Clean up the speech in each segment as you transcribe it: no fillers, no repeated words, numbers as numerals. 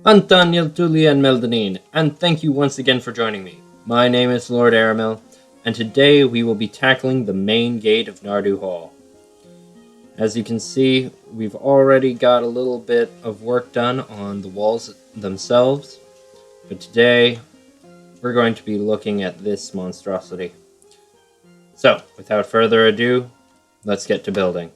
Antonio Tulian Meldanin, and thank you once again for joining me. My name is Lord Aramil, and today we will be tackling the main gate of Narduhal. As you can see, we've already got a little bit of work done on the walls themselves, but today we're going to be looking at this monstrosity. So, without further ado, let's get to building.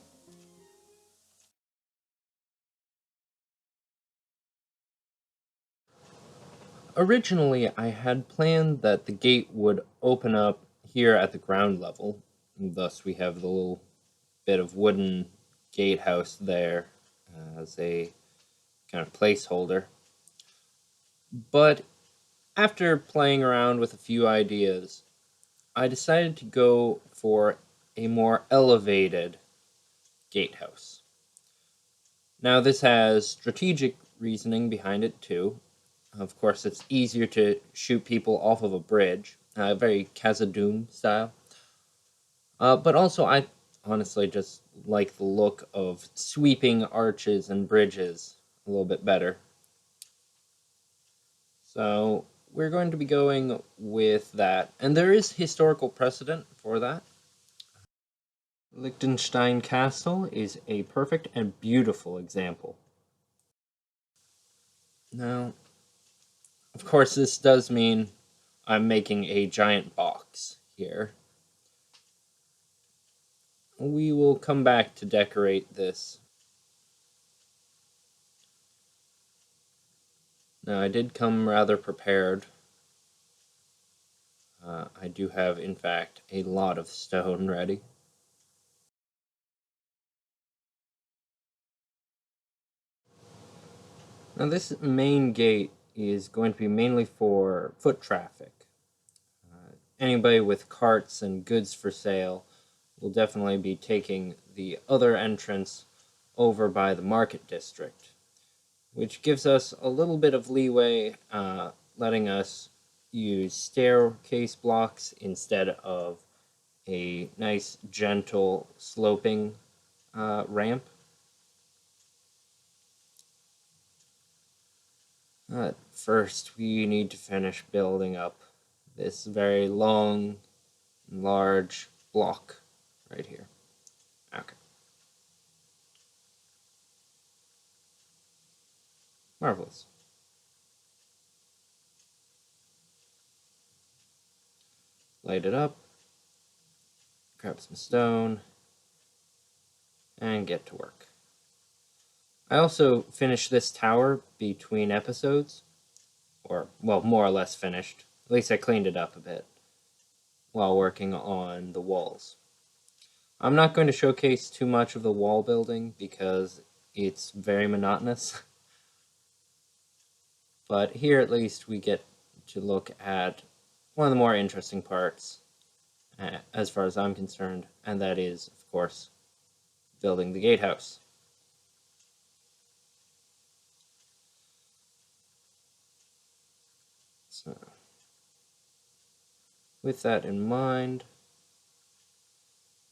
Originally, I had planned that the gate would open up here at the ground level, and thus we have the little bit of wooden gatehouse there as a kind of placeholder. But after playing around with a few ideas, I decided to go for a more elevated gatehouse. Now, this has strategic reasoning behind it too. Of course, it's easier to shoot people off of a bridge, very Khazad-dûm style. But also, I honestly just like the look of sweeping arches and bridges a little bit better. So we're going to be going with that. And there is historical precedent for that. Liechtenstein Castle is a perfect and beautiful example. Now, of course, this does mean I'm making a giant box here. We will come back to decorate this. Now, I did come rather prepared. I do have, in fact, a lot of stone ready. Now, this main gate is going to be mainly for foot traffic. Anybody with carts and goods for sale will definitely be taking the other entrance over by the market district, which gives us a little bit of leeway, letting us use staircase blocks instead of a nice, gentle, sloping ramp. First, we need to finish building up this very long, large block right here. Okay. Marvelous. Light it up, grab some stone, and get to work. I also finished this tower between episodes, or, well, more or less finished. At least I cleaned it up a bit while working on the walls. I'm not going to showcase too much of the wall building because it's very monotonous. But here at least we get to look at one of the more interesting parts as far as I'm concerned, and that is, of course, building the gatehouse. So, with that in mind,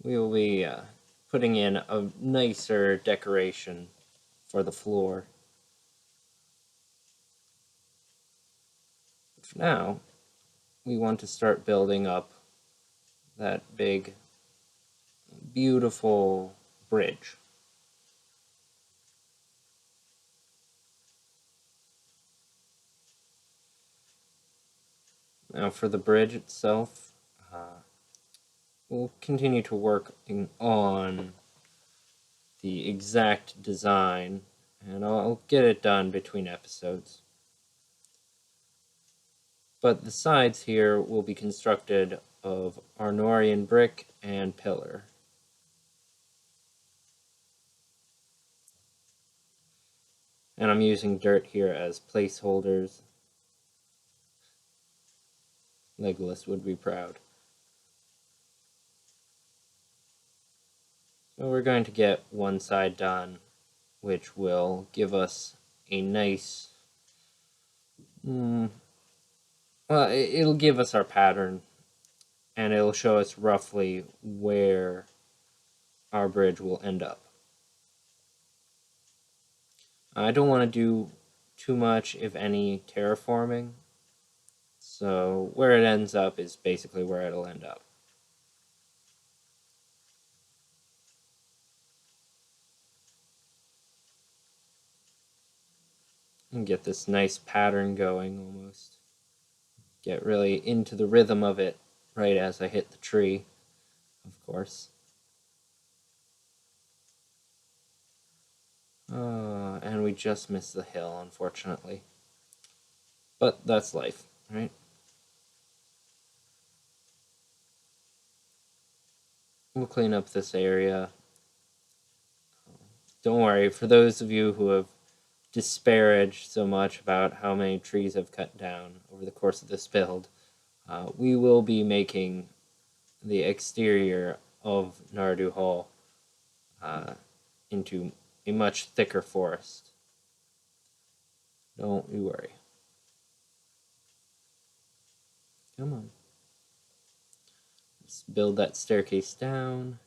we will be putting in a nicer decoration for the floor. For now, we want to start building up that big, beautiful bridge. Now for the bridge itself, we'll continue to work on the exact design, and I'll get it done between episodes. But the sides here will be constructed of Arnorian brick and pillar. And I'm using dirt here as placeholders. Legolas would be proud. So we're going to get one side done, which will give us a nice... well, it'll give us our pattern, and it'll show us roughly where our bridge will end up. I don't want to do too much, if any, terraforming. So where it ends up is basically where it'll end up. And get this nice pattern going almost. Get really into the rhythm of it right as I hit the tree, of course. And we just missed the hill, unfortunately. But that's life, right? We'll clean up this area. Don't worry, for those of you who have disparaged so much about how many trees I've cut down over the course of this build, we will be making the exterior of Narduhal into a much thicker forest. Don't you worry. Come on. Let's build that staircase down.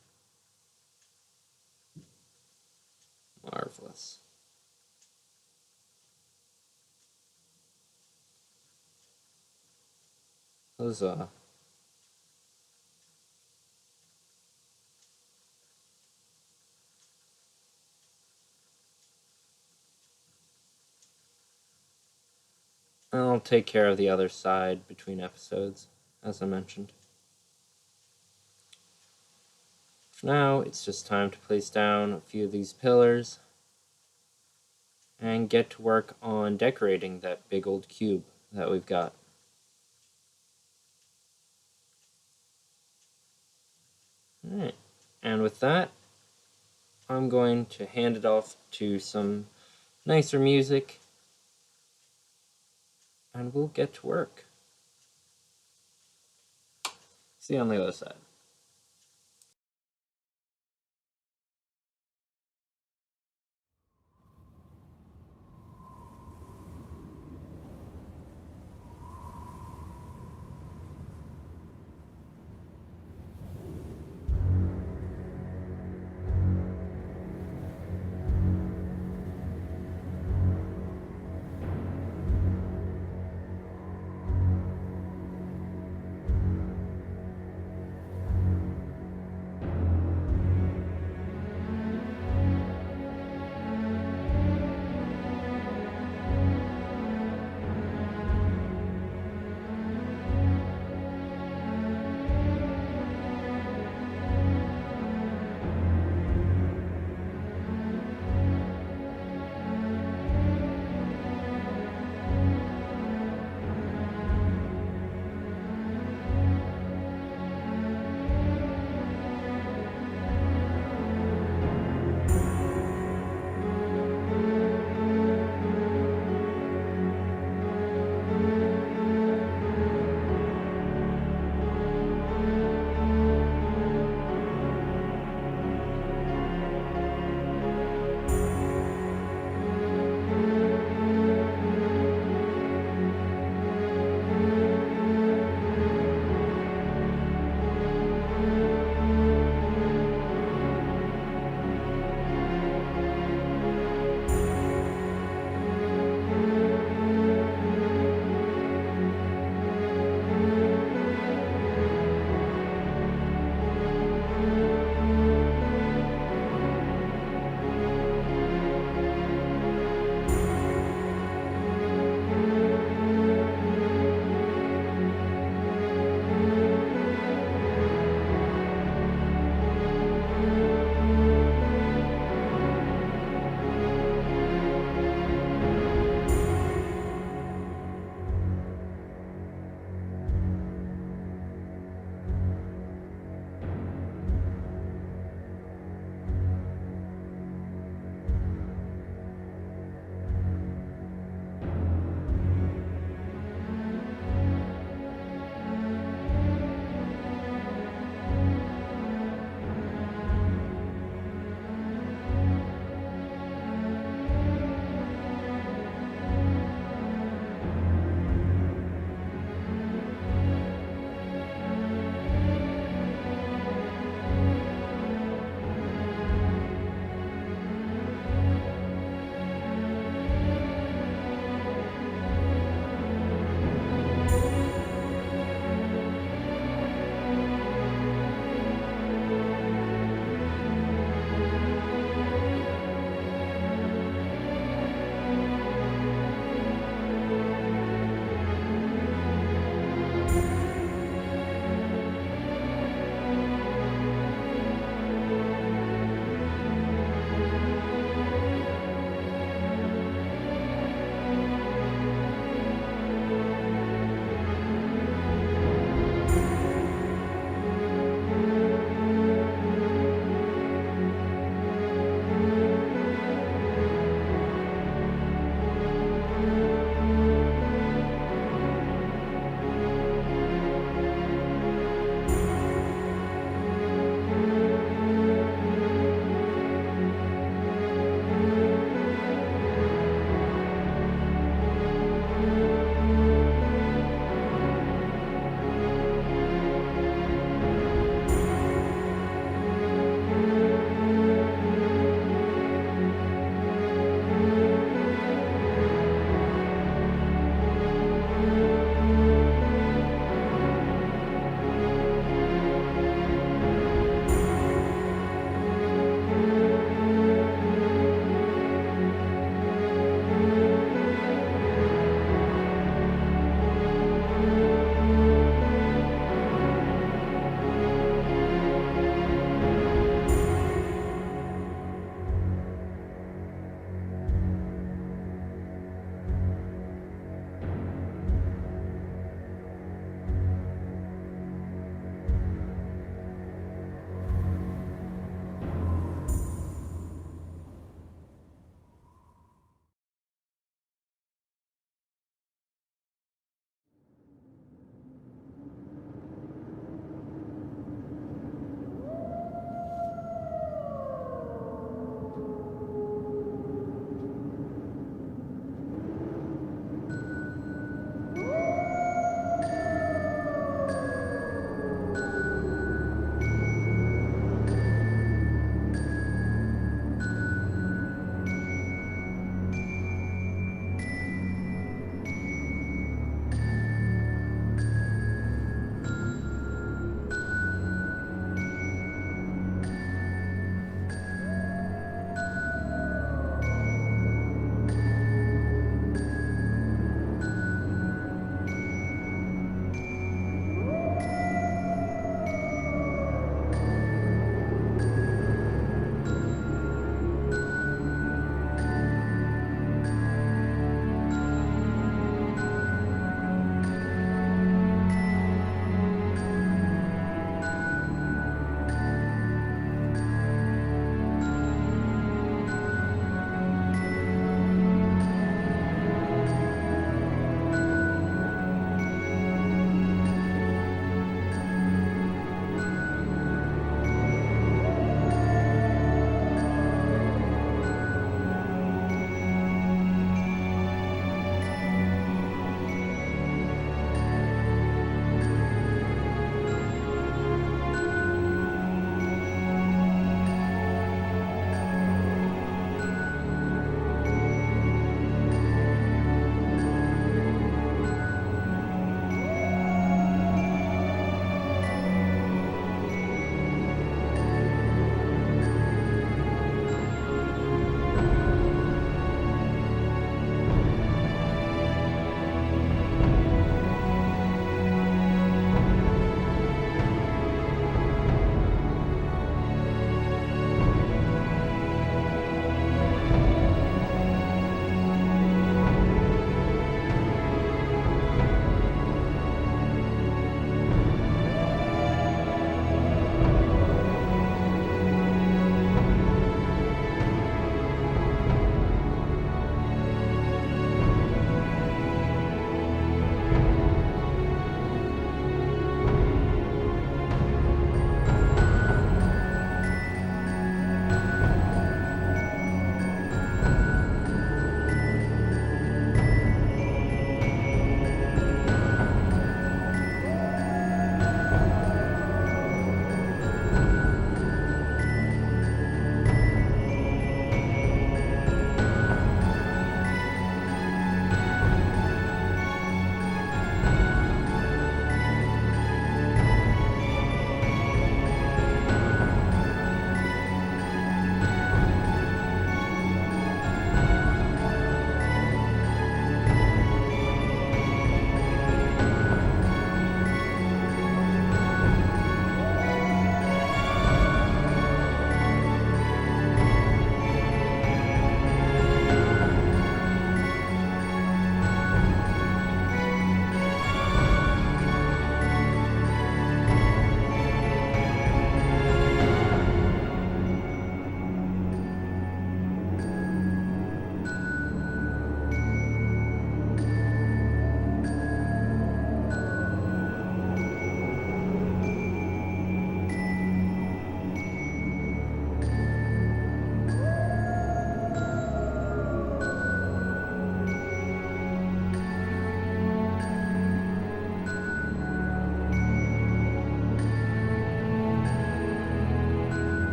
Marvelous. Huzzah. I'll take care of the other side between episodes, as I mentioned. For now, it's just time to place down a few of these pillars and get to work on decorating that big old cube that we've got. Alright, and with that, I'm going to hand it off to some nicer music, and we'll get to work. See you on the other side.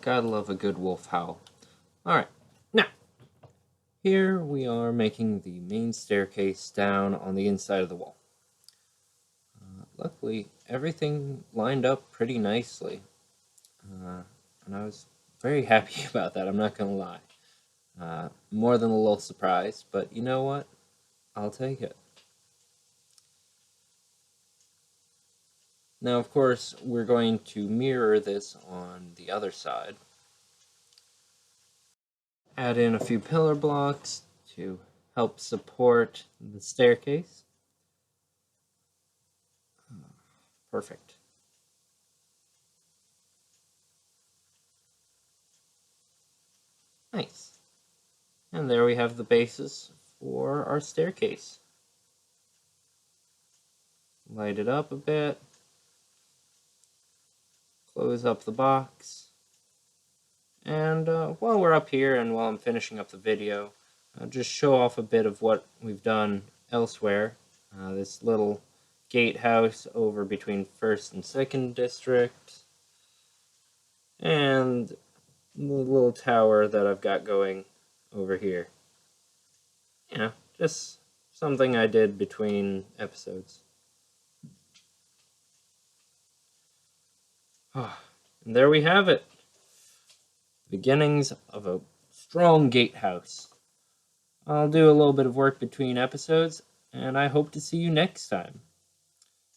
Gotta love a good wolf howl. Alright, now, here we are making the main staircase down on the inside of the wall. Luckily, everything lined up pretty nicely. And I was very happy about that, I'm not gonna lie. More than a little surprised, but you know what? I'll take it. Now, of course, we're going to mirror this on the other side. Add in a few pillar blocks to help support the staircase. Perfect. Nice. And there we have the basis for our staircase. Light it up a bit. Close up the box. And while we're up here and while I'm finishing up the video, I'll just show off a bit of what we've done elsewhere. This little gatehouse over between 1st and 2nd District. And the little tower that I've got going over here. You know, just something I did between episodes. And there we have it. Beginnings of a strong gatehouse. I'll do a little bit of work between episodes, and I hope to see you next time.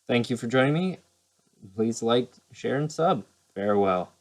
Thank you for joining me. Please like, share, and sub. Farewell.